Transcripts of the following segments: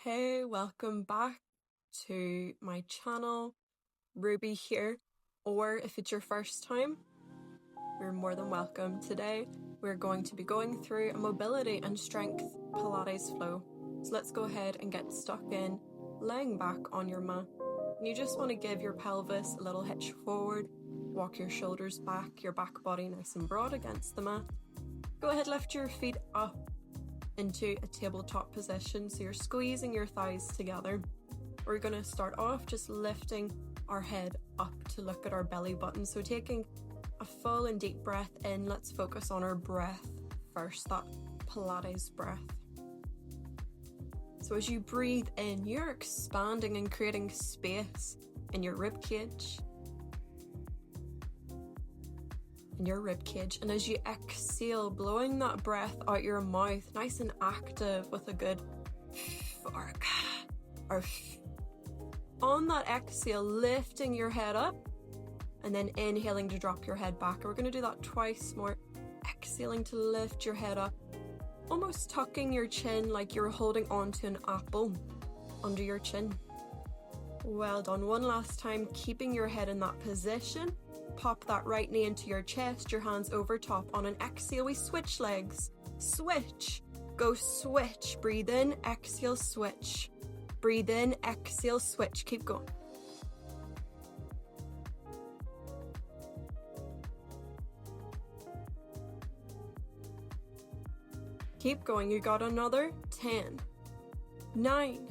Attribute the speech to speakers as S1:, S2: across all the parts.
S1: Hey, welcome back to my channel. Ruby here, or if it's your first time, you're more than welcome. Today we're going to be going through a mobility and strength Pilates flow. So let's go ahead and get stuck in, laying back on your mat. And you just want to give your pelvis a little hitch forward, walk your shoulders back, your back body nice and broad against the mat. Go ahead, lift your feet up into a tabletop position, so you're squeezing your thighs together. We're going to start off just lifting our head up to look at our belly button, so taking a full and deep breath in. Let's focus on our breath first, that Pilates breath. So as you breathe in, you're expanding and creating space in your rib cage, and as you exhale, blowing that breath out your mouth, nice and active with a good or on that exhale, lifting your head up and then inhaling to drop your head back. We're going to do that twice more, exhaling to lift your head up, almost tucking your chin like you're holding onto an apple under your chin. Well done. One last time, keeping your head in that position. Pop that right knee into your chest, your hands over top. On an exhale, we switch legs. Switch. Go switch. Breathe in, exhale, switch. Breathe in, exhale, switch. Keep going. Keep going. You got another 10, 9,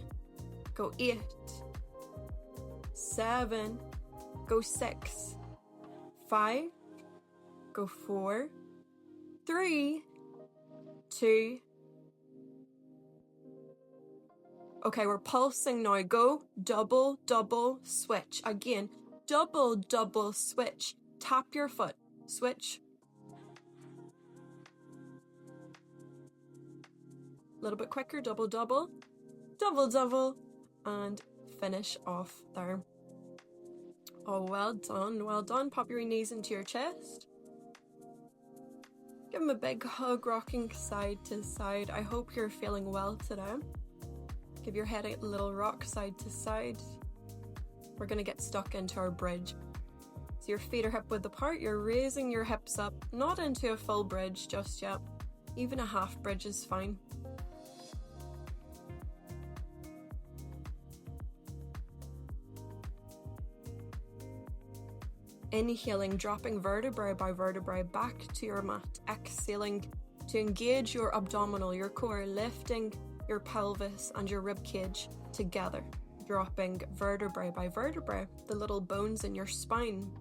S1: go 8, 7, go 6, 5, go 4, 3, 2. Okay, we're pulsing now. Go double, double, switch. Again, double, double, switch. Tap your foot. Switch. A little bit quicker. Double, double, double, double, and finish off there. Oh, well done, well done. Pop your knees into your chest. Give them a big hug, rocking side to side. I hope you're feeling well today. Give your head a little rock side to side. We're going to get stuck into our bridge. So your feet are hip width apart. You're raising your hips up, not into a full bridge just yet. Even a half bridge is fine. Inhaling, dropping vertebrae by vertebrae back to your mat. Exhaling to engage your abdominal, your core, lifting your pelvis and your rib cage together. Dropping vertebrae by vertebrae, the little bones in your spine,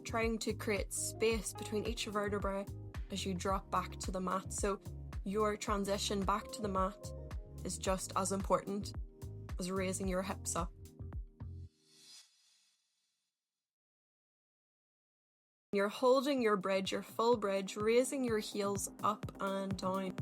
S1: trying to create space between each vertebrae as you drop back to the mat. So your transition back to the mat is just as important as raising your hips up. You're holding your bridge, your full bridge, raising your heels up and down.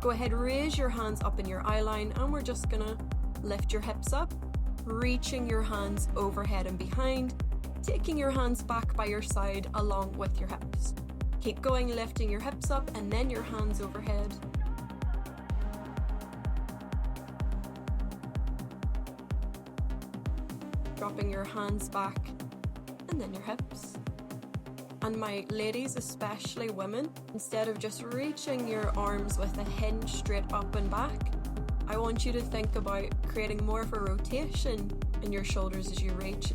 S1: Go ahead, raise your hands up in your eye line, and we're just gonna lift your hips up, reaching your hands overhead and behind, taking your hands back by your side along with your hips. Keep going, lifting your hips up and then your hands overhead. Dropping your hands back and then your hips. And my ladies, especially women, instead of just reaching your arms with a hinge straight up and back, I want you to think about creating more of a rotation in your shoulders as you reach.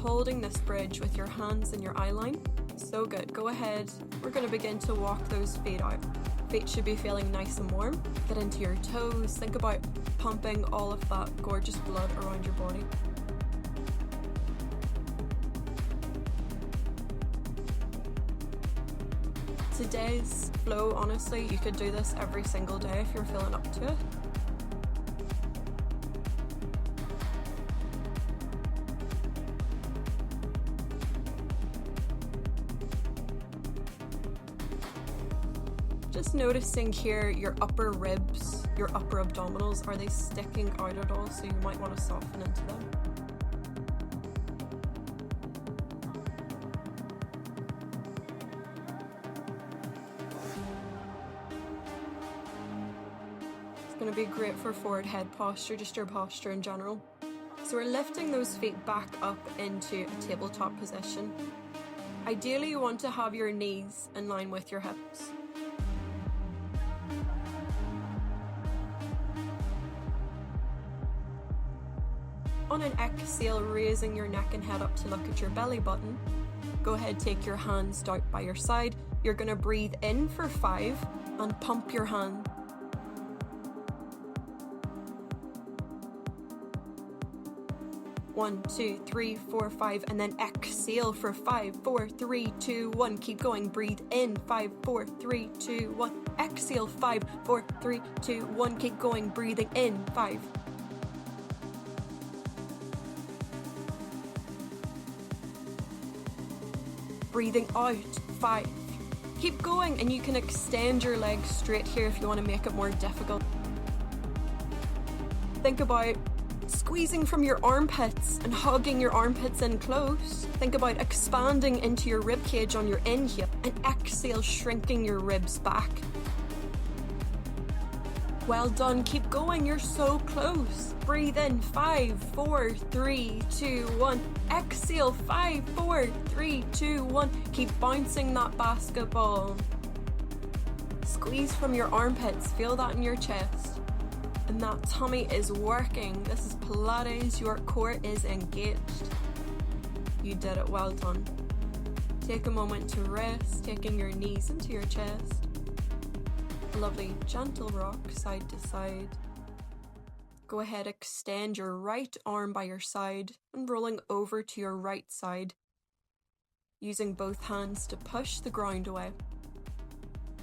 S1: Holding this bridge with your hands in your eye line. So good. Go ahead. We're going to begin to walk those feet out. Feet should be feeling nice and warm. Get into your toes. Think about pumping all of that gorgeous blood around your body. Today's flow, honestly, you could do this every single day if you're feeling up to it. Just noticing here your upper ribs, your upper abdominals, are they sticking out at all? So you might want to soften into them. It's going to be great for forward head posture, just your posture in general. So we're lifting those feet back up into a tabletop position. Ideally, you want to have your knees in line with your hips. On an exhale, raising your neck and head up to look at your belly button. Go ahead, take your hands out by your side. You're going to breathe in for 5 and pump your hand. One, 2, 3, 4, 5, and then exhale for 5, 4, 3, 2, 1. Keep going. Breathe in. 5, 4, 3, 2, 1. Exhale. 5, 4, 3, 2, 1. Keep going. Breathing in. 5. Breathing out. 5. Keep going, and you can extend your legs straight here if you want to make it more difficult. Think about squeezing from your armpits and hugging your armpits in close. Think about expanding into your rib cage on your inhale, and exhale, shrinking your ribs back. Well done. Keep going. You're so close. Breathe in. 5, 4, 3, 2, 1. Exhale. 5, 4, 3, 2, 1. Keep bouncing that basketball. Squeeze from your armpits. Feel that in your chest. And that tummy is working. This is Pilates. Your core is engaged. You did it. Well done. Take a moment to rest, taking your knees into your chest. A lovely gentle rock side to side. Go ahead, extend your right arm by your side and rolling over to your right side, using both hands to push the ground away.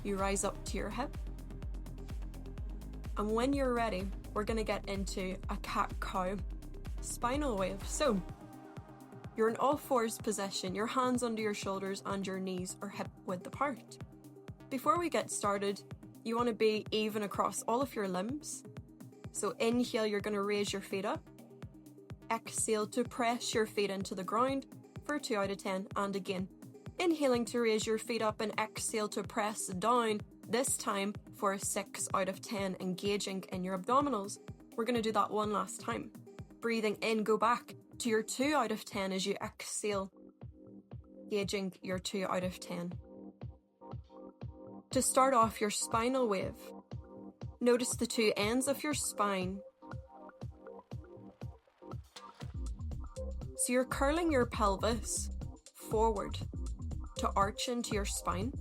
S1: You rise up to your hip. And when you're ready, we're going to get into a cat-cow spinal wave. So, you're in all fours position, your hands under your shoulders and your knees are hip-width apart. Before we get started, you want to be even across all of your limbs. So inhale, you're going to raise your feet up. Exhale to press your feet into the ground for 2 out of 10. And again, inhaling to raise your feet up and exhale to press down, this time for a 6 out of 10, engaging in your abdominals. We're going to do that one last time. Breathing in, go back to your 2 out of 10 as you exhale, gauging your 2 out of 10. To start off your spinal wave, notice the 2 ends of your spine. So you're curling your pelvis forward to arch into your spine,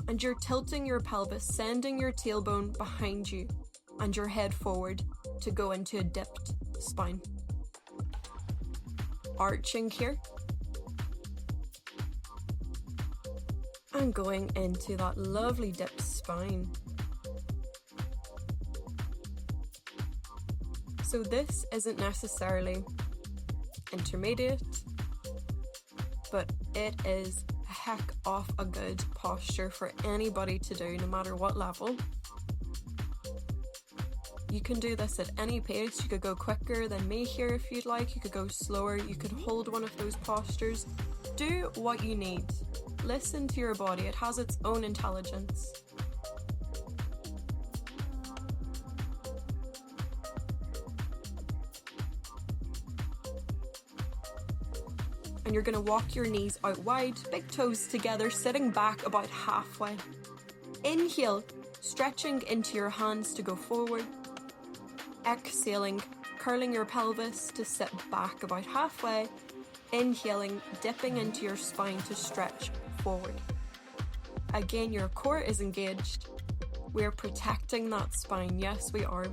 S1: and you're tilting your pelvis, sending your tailbone behind you and your head forward to go into a dipped spine. Arching here. And going into that lovely dipped spine. So this isn't necessarily intermediate, but it is a heck of a good posture for anybody to do, no matter what level. You can do this at any pace. You could go quicker than me here if you'd like. You could go slower. You could hold one of those postures. Do what you need. Listen to your body. It has its own intelligence. And you're going to walk your knees out wide, big toes together, sitting back about halfway. Inhale, stretching into your hands to go forward. Exhaling, curling your pelvis to sit back about halfway. Inhaling, dipping into your spine to stretch forward. Again, your core is engaged. We're protecting that spine. Yes, we are.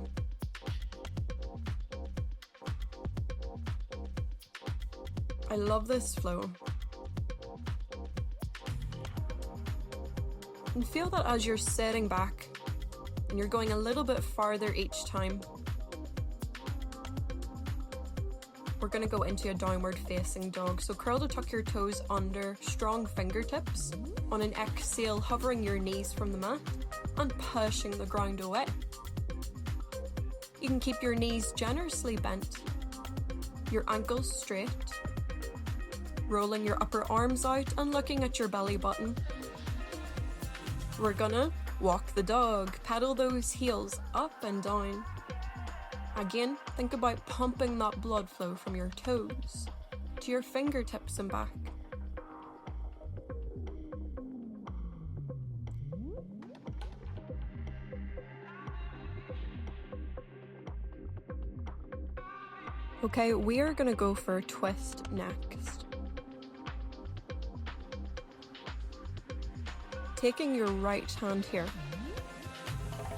S1: I love this flow. And feel that as you're sitting back and you're going a little bit farther each time. We're going to go into a downward facing dog. So curl to tuck your toes under, strong fingertips. On an exhale, hovering your knees from the mat and pushing the ground away. You can keep your knees generously bent, your ankles straight, rolling your upper arms out and looking at your belly button. We're gonna walk the dog, pedal those heels up and down. Again, think about pumping that blood flow from your toes to your fingertips and back. Okay, we are gonna go for a twist next. Taking your right hand here,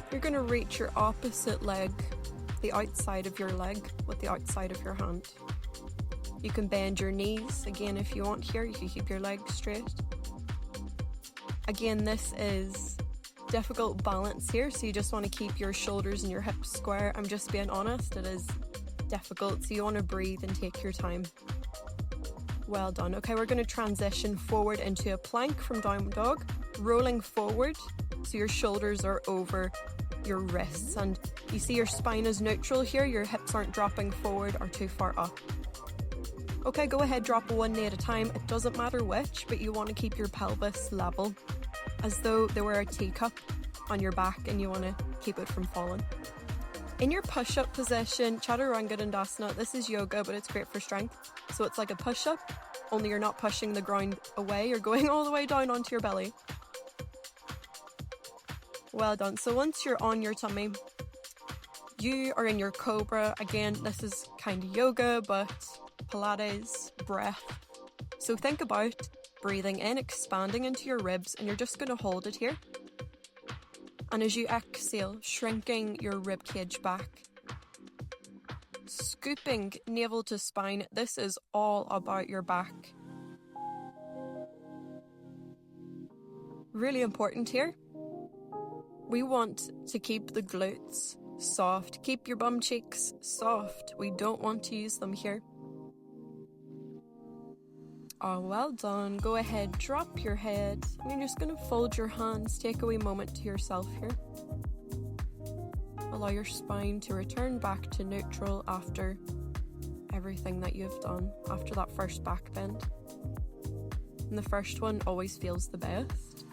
S1: you're gonna reach your opposite leg, the outside of your leg, with the outside of your hand. You can bend your knees, again if you want here, you can keep your legs straight. Again, this is difficult balance here, so you just want to keep your shoulders and your hips square. I'm just being honest, it is difficult, so you want to breathe and take your time. Well done. Okay, we're going to transition forward into a plank from down dog, rolling forward so your shoulders are over your wrists and you see your spine is neutral here, your hips aren't dropping forward or too far up. Okay, go ahead, drop one knee at a time. It doesn't matter which, but you want to keep your pelvis level as though there were a teacup on your back and you want to keep it from falling. In your push-up position, Chaturanga Dandasana, this is yoga, but it's great for strength. So it's like a push-up, only you're not pushing the ground away, you're going all the way down onto your belly. Well done. So once you're on your tummy, you are in your cobra. Again, this is kind of yoga, but Pilates, breath. So think about breathing in, expanding into your ribs, and you're just going to hold it here. And as you exhale, shrinking your rib cage back. Scooping navel to spine. This is all about your back. Really important here. We want to keep the glutes soft. Keep your bum cheeks soft. We don't want to use them here. Oh, well done. Go ahead, drop your head. And you're just going to fold your hands. Take a wee moment to yourself here. Allow your spine to return back to neutral after everything that you've done, after that first back bend. And the first one always feels the best.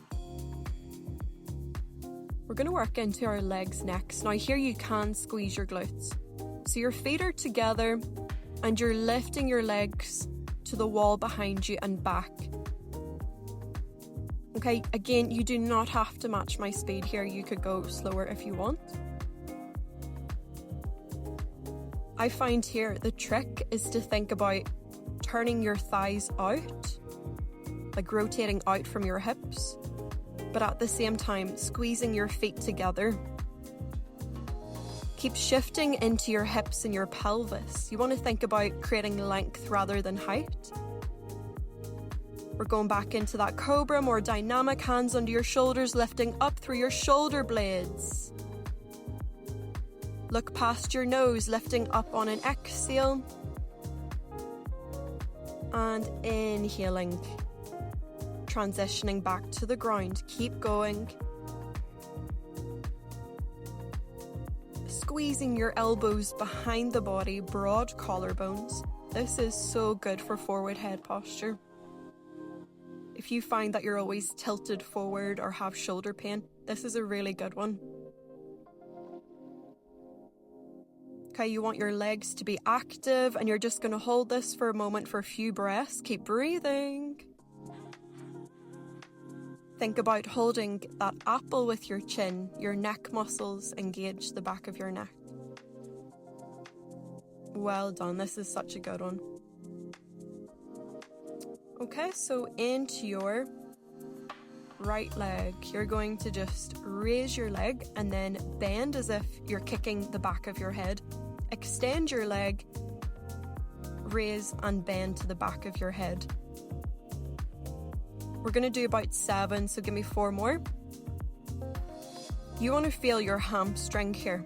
S1: We're going to work into our legs next. Now here you can squeeze your glutes. So your feet are together and you're lifting your legs to the wall behind you and back. Okay, again, you do not have to match my speed here. You could go slower if you want. I find here the trick is to think about turning your thighs out, like rotating out from your hips, but at the same time squeezing your feet together. Keep shifting into your hips and your pelvis. You want to think about creating length rather than height. We're going back into that cobra, more dynamic, hands under your shoulders, lifting up through your shoulder blades. Look past your nose, lifting up on an exhale. And inhaling. Transitioning back to the ground. Keep going. Squeezing your elbows behind the body, broad collarbones. This is so good for forward head posture. If you find that you're always tilted forward or have shoulder pain, this is a really good one. Okay, you want your legs to be active and you're just going to hold this for a moment for a few breaths. Keep breathing. Think about holding that apple with your chin. Your neck muscles engage the back of your neck. Well done. This is such a good one. Okay, so into your right leg, you're going to just raise your leg and then bend as if you're kicking the back of your head. Extend your leg raise and bend to the back of your head. We're going to do about 7, so give me 4 more. You want to feel your hamstring here.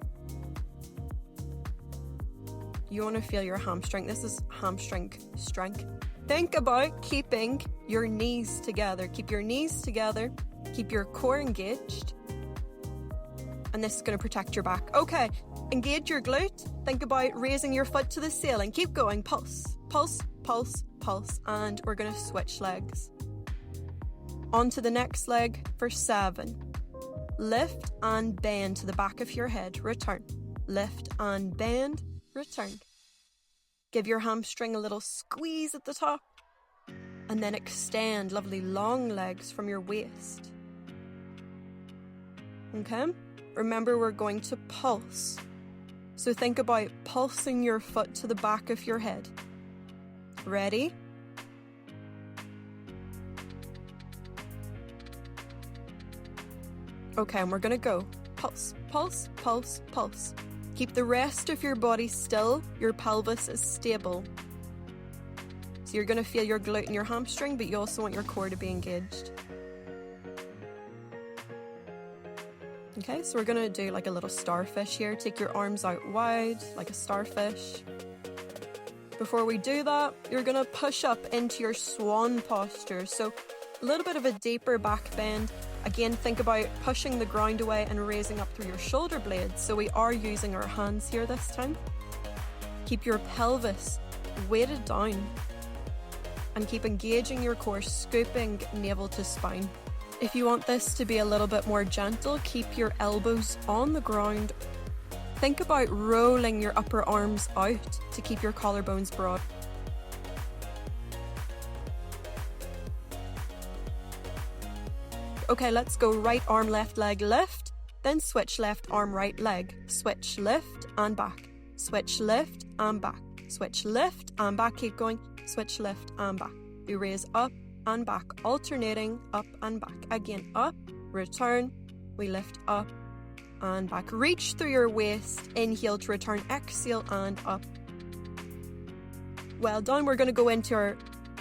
S1: You want to feel your hamstring. This is hamstring strength. Think about keeping your knees together. Keep your knees together. Keep your core engaged. And this is going to protect your back. Okay, engage your glute. Think about raising your foot to the ceiling. Keep going. Pulse, pulse, pulse, pulse. And we're going to switch legs. On to the next leg for 7. Lift and bend to the back of your head. Return. Lift and bend. Return. Give your hamstring a little squeeze at the top. And then extend lovely long legs from your waist. Okay? Remember, we're going to pulse. So think about pulsing your foot to the back of your head. Ready? Okay, and we're going to go. Pulse, pulse, pulse, pulse. Keep the rest of your body still. Your pelvis is stable. So you're going to feel your glute and your hamstring, but you also want your core to be engaged. Okay, so we're going to do like a little starfish here. Take your arms out wide, like a starfish. Before we do that, you're going to push up into your swan posture. So a little bit of a deeper back bend. Again, think about pushing the ground away and raising up through your shoulder blades. So we are using our hands here this time. Keep your pelvis weighted down and keep engaging your core, scooping navel to spine. If you want this to be a little bit more gentle, keep your elbows on the ground. Think about rolling your upper arms out to keep your collarbones broad. Okay, let's go right arm, left leg, lift. Then switch left arm, right leg. Switch, lift and back. Switch, lift and back. Switch, lift and back. Keep going. Switch, lift and back. We raise up and back, alternating up and back. Again, up, return. We lift up and back. Reach through your waist. Inhale to return. Exhale and up. Well done. We're going to go into our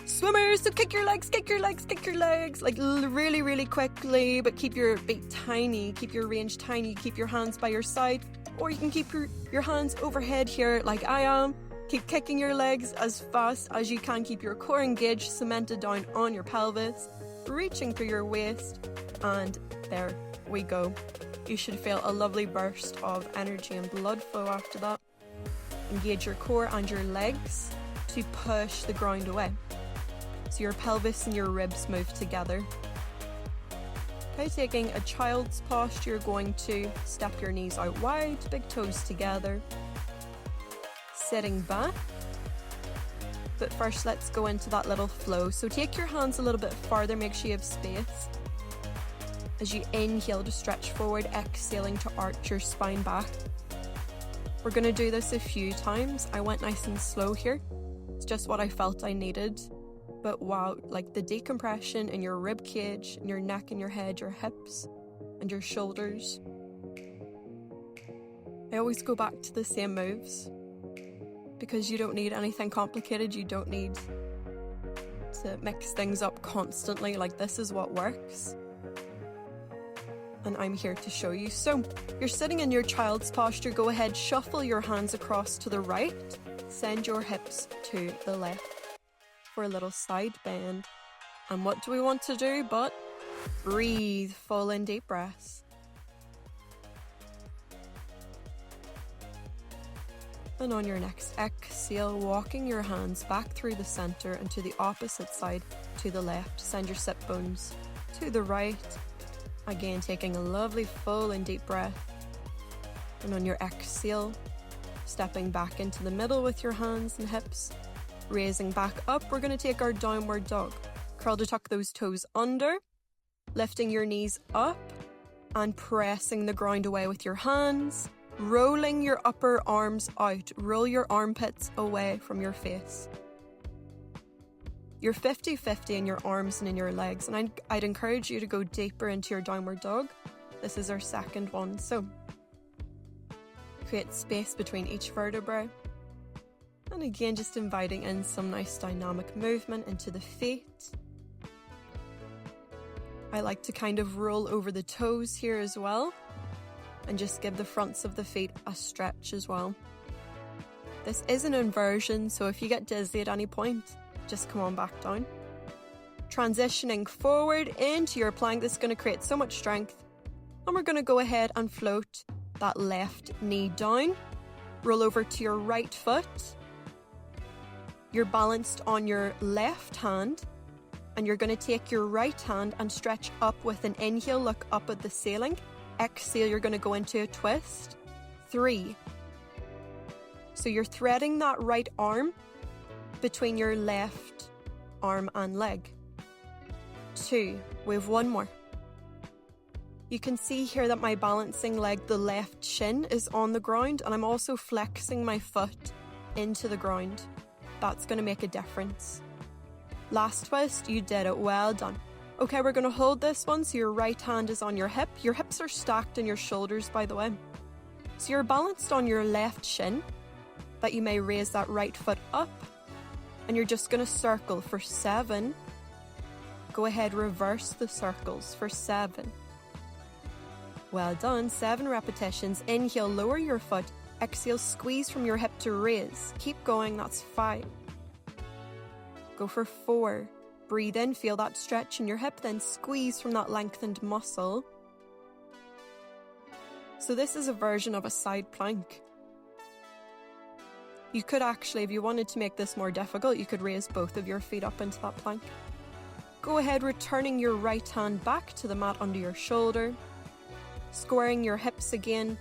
S1: swimmers. So kick your legs, kick your legs, kick your legs. Like really, really quickly, but keep your feet tiny. Keep your range tiny. Keep your hands by your side. Or you can keep your hands overhead here like I am. Keep kicking your legs as fast as you can. Keep your core engaged, cemented down on your pelvis. Reaching through your waist. And there we go. You should feel a lovely burst of energy and blood flow after that. Engage your core and your legs to push the ground away. So your pelvis and your ribs move together. Okay, taking a child's posture, you're going to step your knees out wide, big toes together. Sitting back. But first, let's go into that little flow. So take your hands a little bit farther, make sure you have space. As you inhale to stretch forward, exhaling to arch your spine back. We're going to do this a few times. I went nice and slow here. It's just what I felt I needed. But wow, like the decompression in your rib cage, in your neck and your head, your hips and your shoulders. I always go back to the same moves because you don't need anything complicated. You don't need to mix things up constantly. Like, this is what works. And I'm here to show you. So you're sitting in your child's posture. Go ahead, shuffle your hands across to the right. Send your hips to the left for a little side bend. And what do we want to do but breathe, full in deep breaths. And on your next exhale, walking your hands back through the center and to the opposite side, to the left. Send your sit bones to the right. Again, taking a lovely full and deep breath. And on your exhale, stepping back into the middle with your hands and hips. Raising back up, we're going to take our downward dog. Curl to tuck those toes under. Lifting your knees up and pressing the ground away with your hands. Rolling your upper arms out. Roll your armpits away from your face. You're 50-50 in your arms and in your legs, and I'd encourage you to go deeper into your downward dog. This is our second one, so create space between each vertebrae. And again, just inviting in some nice dynamic movement into the feet. I like to kind of roll over the toes here as well, and just give the fronts of the feet a stretch as well. This is an inversion, so if you get dizzy at any point, just come on back down. Transitioning forward into your plank, this is going to create so much strength. And we're going to go ahead and float that left knee down. Roll over to your right foot. You're balanced on your left hand, and you're going to take your right hand and stretch up with an inhale, look up at the ceiling. Exhale, you're going to go into a twist. 3. So you're threading that right arm between your left arm and leg. 2. We have one more. You can see here that my balancing leg, the left shin, is on the ground, and I'm also flexing my foot into the ground. That's going to make a difference. Last twist, you did it, well done. Okay, we're going to hold this one so your right hand is on your hip. Your hips are stacked in your shoulders, by the way. So you're balanced on your left shin, but you may raise that right foot up, and you're just going to circle for 7. Go ahead, reverse the circles for 7. Well done, 7 repetitions. Inhale, lower your foot. Exhale, squeeze from your hip to raise. Keep going, that's 5. Go for 4. Breathe in, feel that stretch in your hip, then squeeze from that lengthened muscle. So this is a version of a side plank. You could actually, if you wanted to make this more difficult, you could raise both of your feet up into that plank. Go ahead, returning your right hand back to the mat under your shoulder. Squaring your hips again.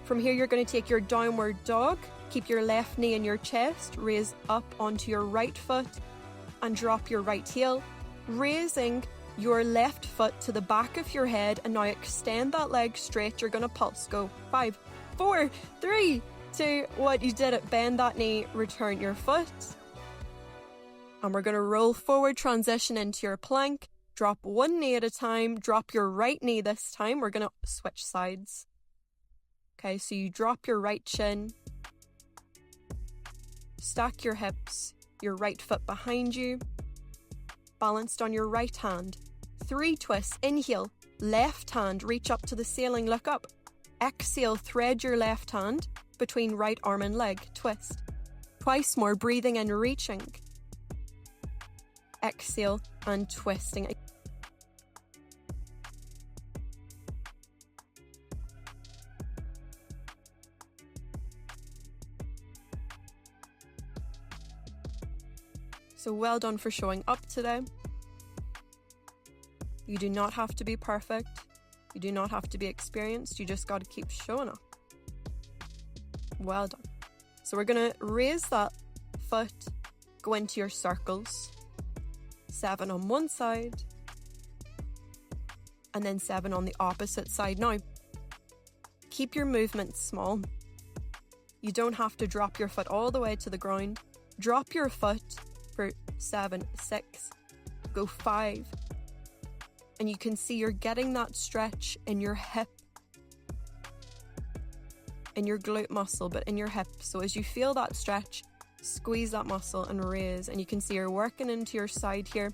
S1: From here, you're going to take your downward dog. Keep your left knee in your chest. Raise up onto your right foot and drop your right heel. Raising your left foot to the back of your head, and now extend that leg straight. You're going to pulse. Go. 5, 4, 3, 2, 1. You did it. Bend that knee. Return your foot. And we're going to roll forward, transition into your plank. Drop one knee at a time. Drop your right knee this time. We're going to switch sides. Okay, so you drop your right shin. Stack your hips, your right foot behind you. Balanced on your right hand. 3 twists. Inhale, left hand, reach up to the ceiling, look up. Exhale, thread your left hand between right arm and leg. Twist. Twice more, breathing in, reaching. Exhale and twisting. So well done for showing up today. You do not have to be perfect. You do not have to be experienced. You just got to keep showing up. Well done. So we're going to raise that foot, go into your circles. 7 on one side, and then 7 on the opposite side. Now, keep your movements small. You don't have to drop your foot all the way to the ground. Drop your foot for 7, 6, go 5. And you can see you're getting that stretch in your hip, in your glute muscle, but in your hip. So as you feel that stretch, squeeze that muscle and raise. And you can see you're working into your side here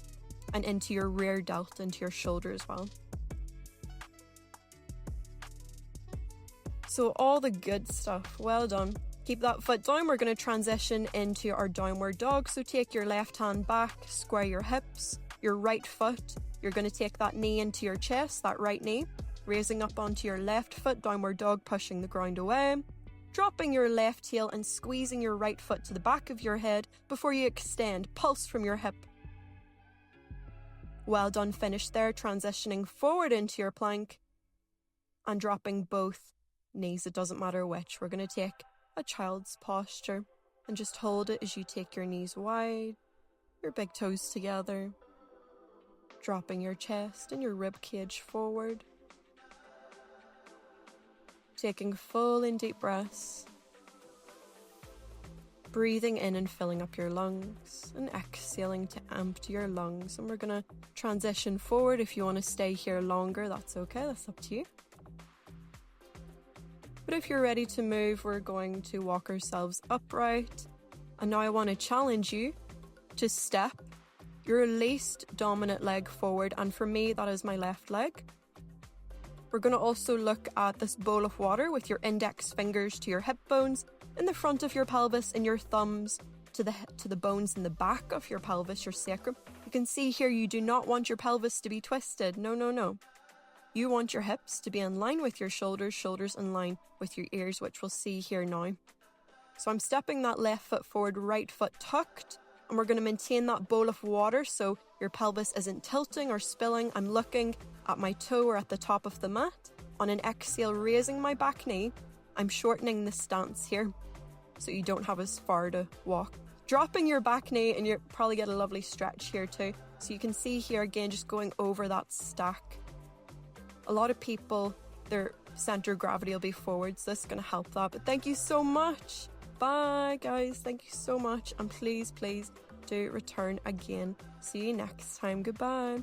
S1: and into your rear delt, into your shoulder as well. So all the good stuff. Well done. Keep that foot down. We're going to transition into our downward dog. So take your left hand back, square your hips, your right foot. You're going to take that knee into your chest, that right knee, raising up onto your left foot, downward dog, pushing the ground away. Dropping your left heel and squeezing your right foot to the back of your head before you extend, pulse from your hip. Well done, finish there, transitioning forward into your plank and dropping both knees, it doesn't matter which. We're going to take a child's posture and just hold it as you take your knees wide, your big toes together, dropping your chest and your rib cage forward. Taking full and deep breaths. Breathing in and filling up your lungs and exhaling to empty your lungs. And we're going to transition forward. If you want to stay here longer, that's okay. That's up to you. But But if you're ready to move, we're going to walk ourselves upright. And now I want to challenge you to step your least dominant leg forward. And for me, that is my left leg. We're going to also look at this bowl of water with your index fingers to your hip bones, in the front of your pelvis, and your thumbs to the bones in the back of your pelvis, your sacrum. You can see here you do not want your pelvis to be twisted. No, no, no. You want your hips to be in line with your shoulders, shoulders in line with your ears, which we'll see here now. So I'm stepping that left foot forward, right foot tucked, and we're going to maintain that bowl of water so your pelvis isn't tilting or spilling. I'm looking at my toe or at the top of the mat. On an exhale, raising my back knee, I'm shortening the stance here so you don't have as far to walk. Dropping your back knee, and you probably get a lovely stretch here too. So you can see here again, just going over that stack. A lot of people, their center of gravity will be forward, so this is going to help that. But thank you so much. Bye, guys. Thank you so much. And please, please do return again. See you next time. Goodbye.